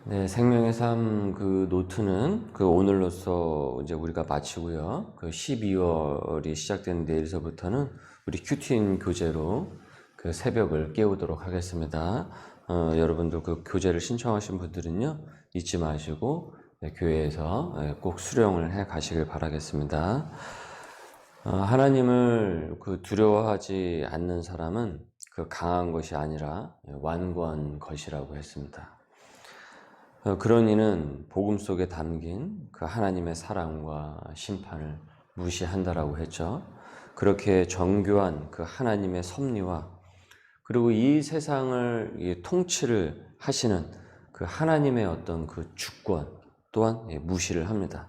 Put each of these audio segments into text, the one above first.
네, 생명의 삶 그 노트는 그 오늘로써 이제 우리가 마치고요. 그 12월이 시작된 내일서부터는 우리 큐티인 교재로 그 새벽을 깨우도록 하겠습니다. 여러분들 그 교재를 신청하신 분들은요, 잊지 마시고 교회에서 꼭 수령을 해 가시길 바라겠습니다. 하나님을 그 두려워하지 않는 사람은 그 강한 것이 아니라 완고한 것이라고 했습니다. 그런 이는 복음 속에 담긴 그 하나님의 사랑과 심판을 무시한다라고 했죠. 그렇게 정교한 그 하나님의 섭리와 그리고 이 세상을 통치를 하시는 그 하나님의 어떤 그 주권 또한 무시를 합니다.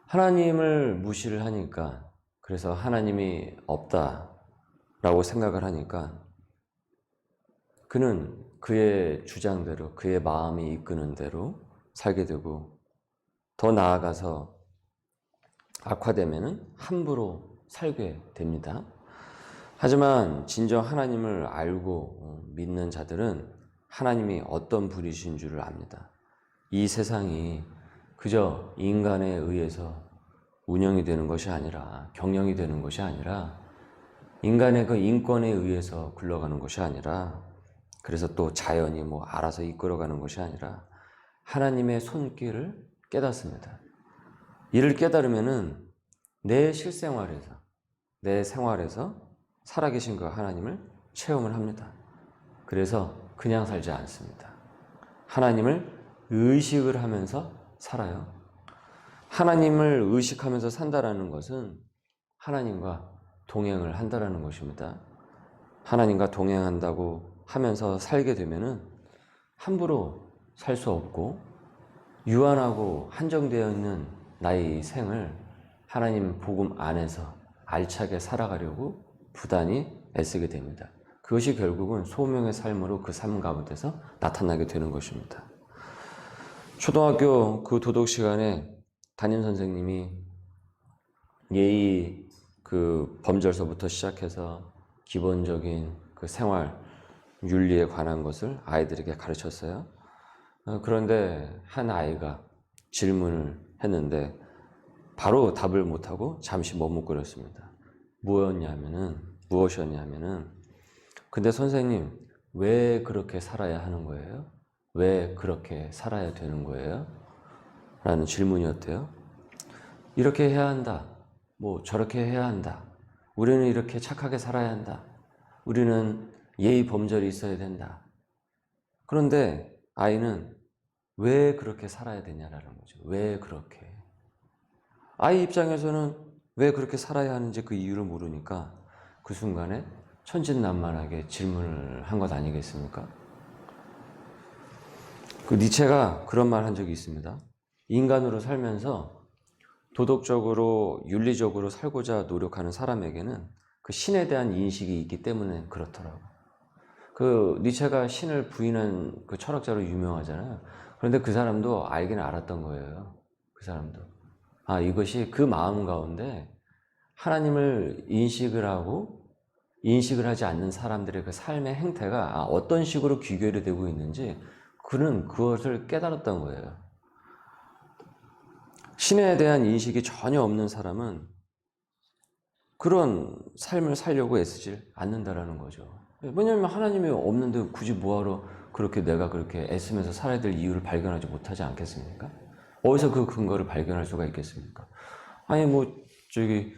하나님을 무시를 하니까, 그래서 하나님이 없다라고 생각을 하니까 그는 그의 주장대로, 그의 마음이 이끄는 대로 살게 되고, 더 나아가서 악화되면은 함부로 살게 됩니다. 하지만 진정 하나님을 알고 믿는 자들은 하나님이 어떤 분이신 줄을 압니다. 이 세상이 그저 인간에 의해서 운영이 되는 것이 아니라, 경영이 되는 것이 아니라, 인간의 그 인권에 의해서 굴러가는 것이 아니라, 그래서 또 자연이 뭐 알아서 이끌어가는 것이 아니라 하나님의 손길을 깨닫습니다. 이를 깨달으면은 내 실생활에서, 내 생활에서 살아계신 그 하나님을 체험을 합니다. 그래서 그냥 살지 않습니다. 하나님을 의식을 하면서 살아요. 하나님을 의식하면서 산다라는 것은 하나님과 동행을 한다라는 것입니다. 하나님과 동행한다고 하면서 살게 되면은 함부로 살 수 없고 유한하고 한정되어 있는 나의 생을 하나님 복음 안에서 알차게 살아가려고 부단히 애쓰게 됩니다. 그것이 결국은 소명의 삶으로 그 삶 가운데서 나타나게 되는 것입니다. 초등학교 그 도덕 시간에 담임 선생님이 예의 그 범절서부터 시작해서 기본적인 그 생활 윤리에 관한 것을 아이들에게 가르쳤어요. 그런데 한 아이가 질문을 했는데 바로 답을 못하고 잠시 머뭇거렸습니다. 무엇이었냐면은 근데 선생님, 왜 그렇게 살아야 하는 거예요? 왜 그렇게 살아야 되는 거예요? 라는 질문이었대요. 이렇게 해야 한다. 뭐 저렇게 해야 한다. 우리는 이렇게 착하게 살아야 한다. 우리는 예의 범절이 있어야 된다. 그런데 아이는 왜 그렇게 살아야 되냐라는 거죠. 왜 그렇게. 아이 입장에서는 왜 그렇게 살아야 하는지 그 이유를 모르니까 그 순간에 천진난만하게 질문을 한 것 아니겠습니까? 그 니체가 그런 말 한 적이 있습니다. 인간으로 살면서 도덕적으로 윤리적으로 살고자 노력하는 사람에게는 그 신에 대한 인식이 있기 때문에 그렇더라고. 그 니체가 신을 부인한 그 철학자로 유명하잖아요. 그런데 그 사람도 알기는 알았던 거예요. 그 사람도. 아, 이것이 그 마음 가운데 하나님을 인식을 하고 인식을 하지 않는 사람들의 그 삶의 행태가 어떤 식으로 귀결이 되고 있는지 그는 그것을 깨달았던 거예요. 신에 대한 인식이 전혀 없는 사람은 그런 삶을 살려고 애쓰지 않는다라는 거죠. 왜냐하면 하나님이 없는데 굳이 뭐하러 그렇게 내가 그렇게 애쓰면서 살아야 될 이유를 발견하지 못하지 않겠습니까? 어디서 그 근거를 발견할 수가 있겠습니까? 아니 뭐 저기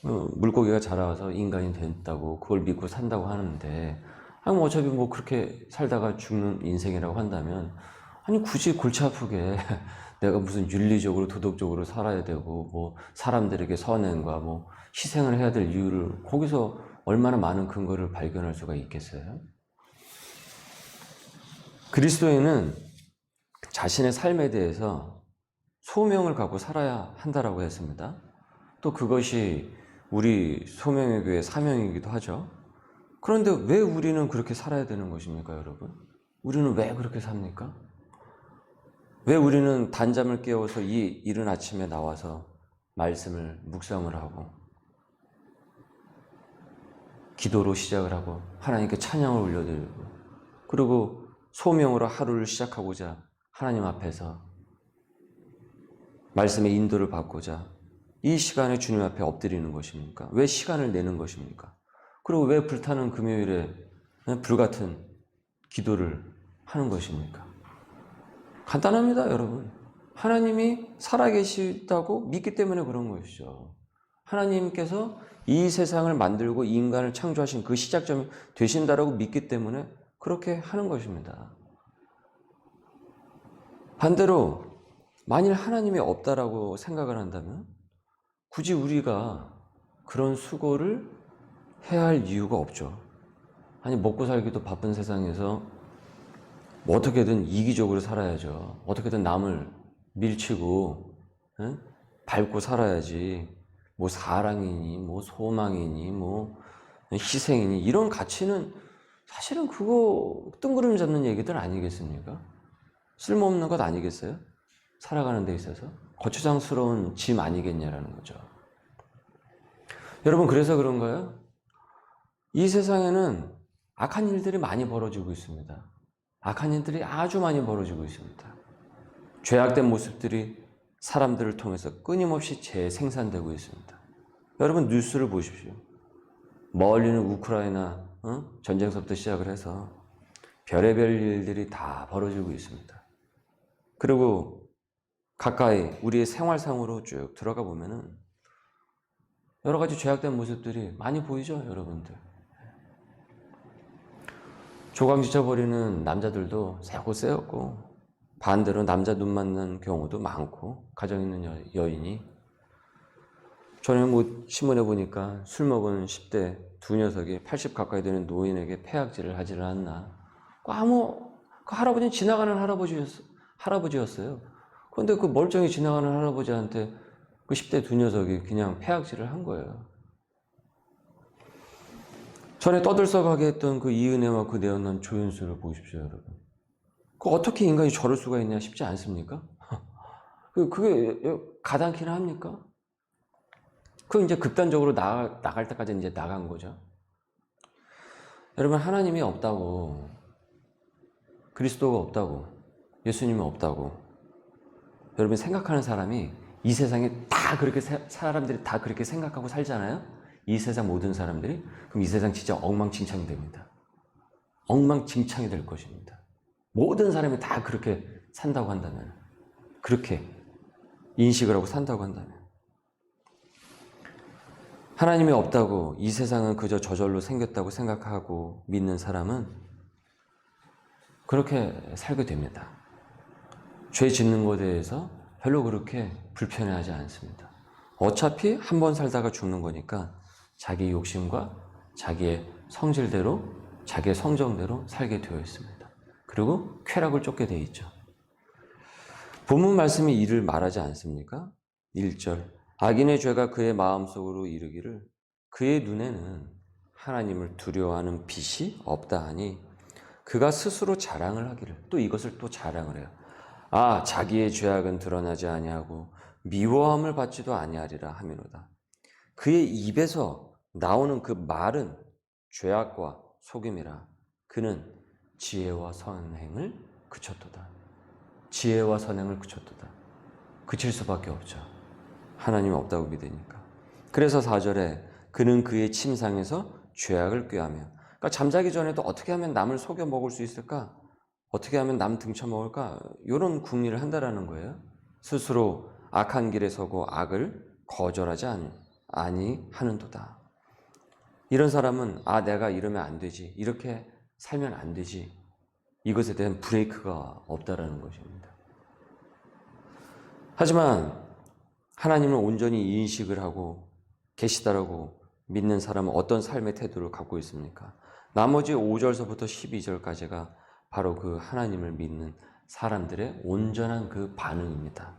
물고기가 자라와서 인간이 됐다고 그걸 믿고 산다고 하는데 아니 뭐 어차피 뭐 그렇게 살다가 죽는 인생이라고 한다면 아니 굳이 골치 아프게 내가 무슨 윤리적으로 도덕적으로 살아야 되고 뭐 사람들에게 선행과 뭐 희생을 해야 될 이유를 거기서 얼마나 많은 근거를 발견할 수가 있겠어요? 그리스도인은 자신의 삶에 대해서 소명을 갖고 살아야 한다라고 했습니다. 또 그것이 우리 소명의 교회 사명이기도 하죠. 그런데 왜 우리는 그렇게 살아야 되는 것입니까, 여러분? 우리는 왜 그렇게 삽니까? 왜 우리는 단잠을 깨워서 이 이른 아침에 나와서 말씀을 묵상을 하고 기도로 시작을 하고 하나님께 찬양을 올려드리고 그리고 소명으로 하루를 시작하고자 하나님 앞에서 말씀의 인도를 받고자 이 시간에 주님 앞에 엎드리는 것입니까? 왜 시간을 내는 것입니까? 그리고 왜 불타는 금요일에 불같은 기도를 하는 것입니까? 간단합니다, 여러분. 하나님이 살아계시다고 믿기 때문에 그런 것이죠. 하나님께서 이 세상을 만들고 인간을 창조하신 그 시작점이 되신다라고 믿기 때문에 그렇게 하는 것입니다. 반대로 만일 하나님이 없다라고 생각을 한다면 굳이 우리가 그런 수고를 해야 할 이유가 없죠. 아니, 먹고 살기도 바쁜 세상에서 뭐 어떻게든 이기적으로 살아야죠. 어떻게든 남을 밀치고 밟고 살아야지. 뭐 사랑이니 뭐 소망이니 뭐 희생이니 이런 가치는 사실은 그거 뜬구름 잡는 얘기들 아니겠습니까? 쓸모없는 것 아니겠어요? 살아가는 데 있어서 거추장스러운 짐 아니겠냐라는 거죠. 여러분, 그래서 그런가요? 이 세상에는 악한 일들이 많이 벌어지고 있습니다. 악한 일들이 아주 많이 벌어지고 있습니다. 죄악된 모습들이 사람들을 통해서 끊임없이 재생산되고 있습니다. 여러분, 뉴스를 보십시오. 멀리는 우크라이나 전쟁서부터 시작을 해서 별의별 일들이 다 벌어지고 있습니다. 그리고 가까이 우리의 생활상으로 쭉 들어가 보면은 여러 가지 죄악된 모습들이 많이 보이죠, 여러분들. 조강 지쳐버리는 남자들도 세고 세었고, 반대로 남자 눈 맞는 경우도 많고, 가정 있는 여인이. 전에 뭐 신문에 보니까 술 먹은 10대 두 녀석이 80 가까이 되는 노인에게 폐악질을 하지를 않나. 그 할아버지는 지나가는 할아버지였어요. 그런데 그 멀쩡히 지나가는 할아버지한테 그 10대 두 녀석이 그냥 폐악질을 한 거예요. 전에 떠들썩하게 했던 그 이은혜와 그 내어난 조연수를 보십시오, 여러분. 그 어떻게 인간이 저럴 수가 있냐 싶지 않습니까? 그게 가당키나 합니까? 그 이제 극단적으로 나갈 때까지 이제 나간 거죠. 여러분, 하나님이 없다고, 그리스도가 없다고, 예수님이 없다고, 여러분 생각하는 사람이 이 세상에 다 그렇게 사람들이 다 그렇게 생각하고 살잖아요. 이 세상 모든 사람들이. 그럼 이 세상 진짜 엉망진창이 됩니다. 엉망진창이 될 것입니다. 모든 사람이 다 그렇게 산다고 한다면, 그렇게 인식을 하고 산다고 한다면, 하나님이 없다고 이 세상은 그저 저절로 생겼다고 생각하고 믿는 사람은 그렇게 살게 됩니다. 죄 짓는 것에 대해서 별로 그렇게 불편해하지 않습니다. 어차피 한 번 살다가 죽는 거니까 자기 욕심과 자기의 성질대로, 자기의 성정대로 살게 되어 있습니다. 그리고 쾌락을 쫓게 되어 있죠. 본문 말씀이 이를 말하지 않습니까? 1절, 악인의 죄가 그의 마음속으로 이르기를 그의 눈에는 하나님을 두려워하는 빛이 없다 하니 그가 스스로 자랑을 하기를, 또 이것을 또 자랑을 해요. 아, 자기의 죄악은 드러나지 아니하고 미워함을 받지도 아니하리라 하미로다. 그의 입에서 나오는 그 말은 죄악과 속임이라. 그는 지혜와 선행을 그쳤도다. 지혜와 선행을 그쳤도다. 그칠 수밖에 없죠. 하나님이 없다고 믿으니까. 그래서 4절에 그는 그의 침상에서 죄악을 꾀하며, 그러니까 잠자기 전에도 어떻게 하면 남을 속여 먹을 수 있을까? 어떻게 하면 남 등쳐 먹을까? 이런 궁리를 한다라는 거예요. 스스로 악한 길에 서고 악을 거절하지 아니하는도다. 이런 사람은 내가 이러면 안 되지, 이렇게 살면 안 되지, 이것에 대한 브레이크가 없다라는 것입니다. 하지만 하나님을 온전히 인식을 하고 계시다라고 믿는 사람은 어떤 삶의 태도를 갖고 있습니까? 나머지 5절서부터 12절까지가 바로 그 하나님을 믿는 사람들의 온전한 그 반응입니다.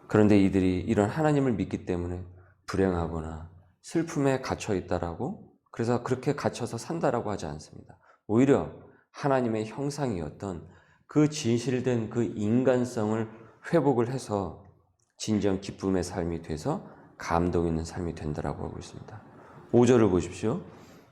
그런데 이들이 이런 하나님을 믿기 때문에 불행하거나 슬픔에 갇혀 있다라고, 그래서 그렇게 갇혀서 산다라고 하지 않습니다. 오히려 하나님의 형상이었던 그 진실된 그 인간성을 회복을 해서 진정 기쁨의 삶이 돼서 감동 있는 삶이 된다라고 하고 있습니다. 5절을 보십시오.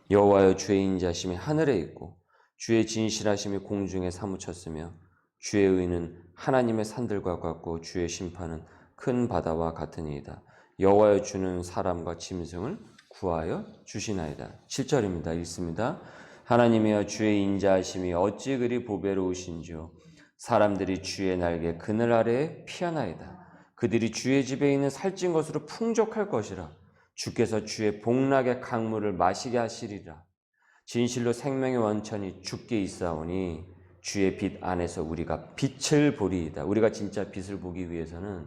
여호와여, 주의 인자심이 하늘에 있고 주의 진실하심이 공중에 사무쳤으며 주의 의는 하나님의 산들과 같고 주의 심판은 큰 바다와 같으니이다. 여호와여 주는 사람과 짐승을 구하여 주시나이다. 7절입니다. 읽습니다. 하나님이여 주의 인자하심이 어찌 그리 보배로우신지요. 사람들이 주의 날개 그늘 아래에 피하나이다. 그들이 주의 집에 있는 살찐 것으로 풍족할 것이라. 주께서 주의 복락의 강물을 마시게 하시리라. 진실로 생명의 원천이 주께 있사오니 주의 빛 안에서 우리가 빛을 보리이다. 우리가 진짜 빛을 보기 위해서는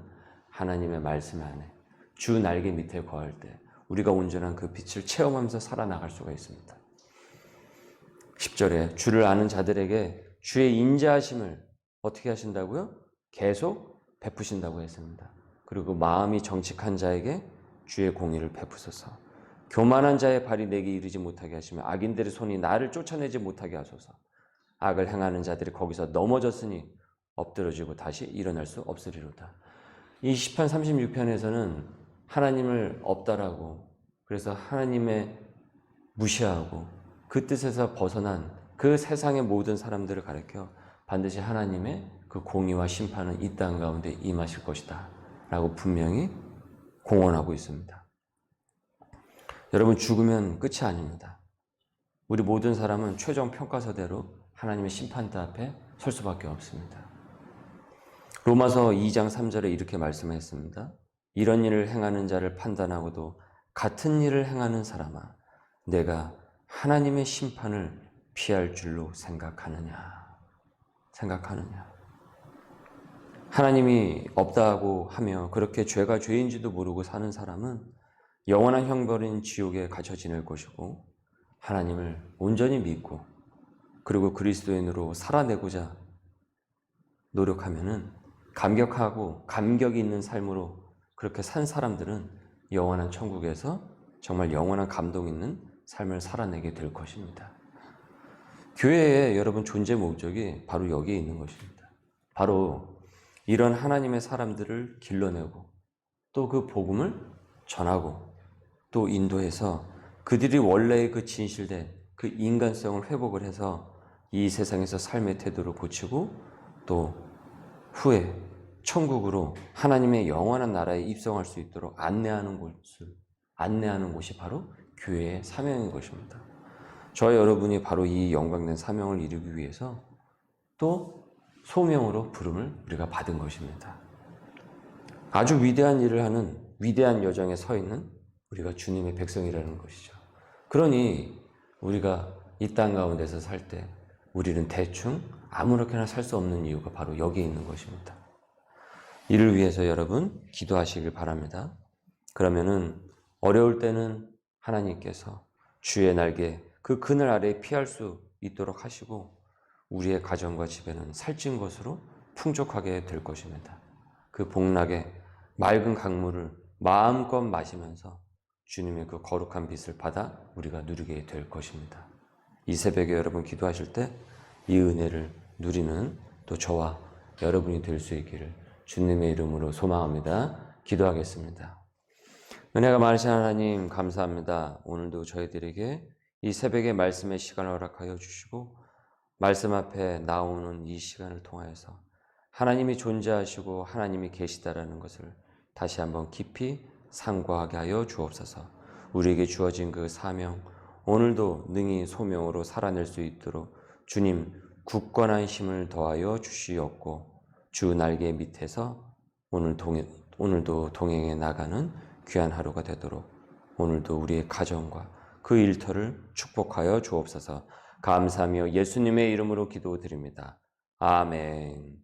하나님의 말씀 안에 주 날개 밑에 거할 때 우리가 온전한 그 빛을 체험하면서 살아나갈 수가 있습니다. 10절에 주를 아는 자들에게 주의 인자하심을 어떻게 하신다고요? 계속 베푸신다고 했습니다. 그리고 마음이 정직한 자에게 주의 공의를 베푸소서. 교만한 자의 발이 내게 이르지 못하게 하시며 악인들의 손이 나를 쫓아내지 못하게 하소서. 악을 행하는 자들이 거기서 넘어졌으니 엎드러지고 다시 일어날 수 없으리로다. 이 시편 36편에서는 하나님을 없다라고, 그래서 하나님의 무시하고 그 뜻에서 벗어난 그 세상의 모든 사람들을 가리켜 반드시 하나님의 그 공의와 심판은 이 땅 가운데 임하실 것이다 라고 분명히 공언하고 있습니다. 여러분, 죽으면 끝이 아닙니다. 우리 모든 사람은 최종 평가서대로 하나님의 심판대 앞에 설 수밖에 없습니다. 로마서 2장 3절에 이렇게 말씀했습니다. 이런 일을 행하는 자를 판단하고도 같은 일을 행하는 사람아, 내가 하나님의 심판을 피할 줄로 생각하느냐. 하나님이 없다고 하며 그렇게 죄가 죄인지도 모르고 사는 사람은 영원한 형벌인 지옥에 갇혀 지낼 것이고, 하나님을 온전히 믿고 그리고 그리스도인으로 살아내고자 노력하면은 감격하고 감격이 있는 삶으로 그렇게 산 사람들은 영원한 천국에서 정말 영원한 감동 있는 삶을 살아내게 될 것입니다. 교회의 여러분 존재 목적이 바로 여기에 있는 것입니다. 바로 이런 하나님의 사람들을 길러내고 또 그 복음을 전하고 또 인도해서 그들이 원래의 그 진실된 그 인간성을 회복을 해서 이 세상에서 삶의 태도를 고치고 또 후에 천국으로 하나님의 영원한 나라에 입성할 수 있도록 안내하는 곳이 바로 교회의 사명인 것입니다. 저와 여러분이 바로 이 영광된 사명을 이루기 위해서 또 소명으로 부름을 우리가 받은 것입니다. 아주 위대한 일을 하는 위대한 여정에 서 있는 우리가 주님의 백성이라는 것이죠. 그러니 우리가 이 땅 가운데서 살 때 우리는 대충 아무렇게나 살 수 없는 이유가 바로 여기에 있는 것입니다. 이를 위해서 여러분 기도하시길 바랍니다. 그러면은 어려울 때는 하나님께서 주의 날개 그 그늘 아래에 피할 수 있도록 하시고 우리의 가정과 집에는 살찐 것으로 풍족하게 될 것입니다. 그 복락의 맑은 강물을 마음껏 마시면서 주님의 그 거룩한 빛을 받아 우리가 누리게 될 것입니다. 이 새벽에 여러분 기도하실 때 이 은혜를 누리는 또 저와 여러분이 될 수 있기를 주님의 이름으로 소망합니다. 기도하겠습니다. 은혜가 많으신 하나님 감사합니다. 오늘도 저희들에게 이 새벽에 말씀의 시간을 허락하여 주시고 말씀 앞에 나오는 이 시간을 통하여서 하나님이 존재하시고 하나님이 계시다라는 것을 다시 한번 깊이 상고하게 하여 주옵소서. 우리에게 주어진 그 사명 오늘도 능히 소명으로 살아낼 수 있도록 주님 굳건한 힘을 더하여 주시옵고 주 날개 밑에서 오늘도 동행해 나가는 귀한 하루가 되도록 오늘도 우리의 가정과 그 일터를 축복하여 주옵소서. 감사하며 예수님의 이름으로 기도드립니다. 아멘.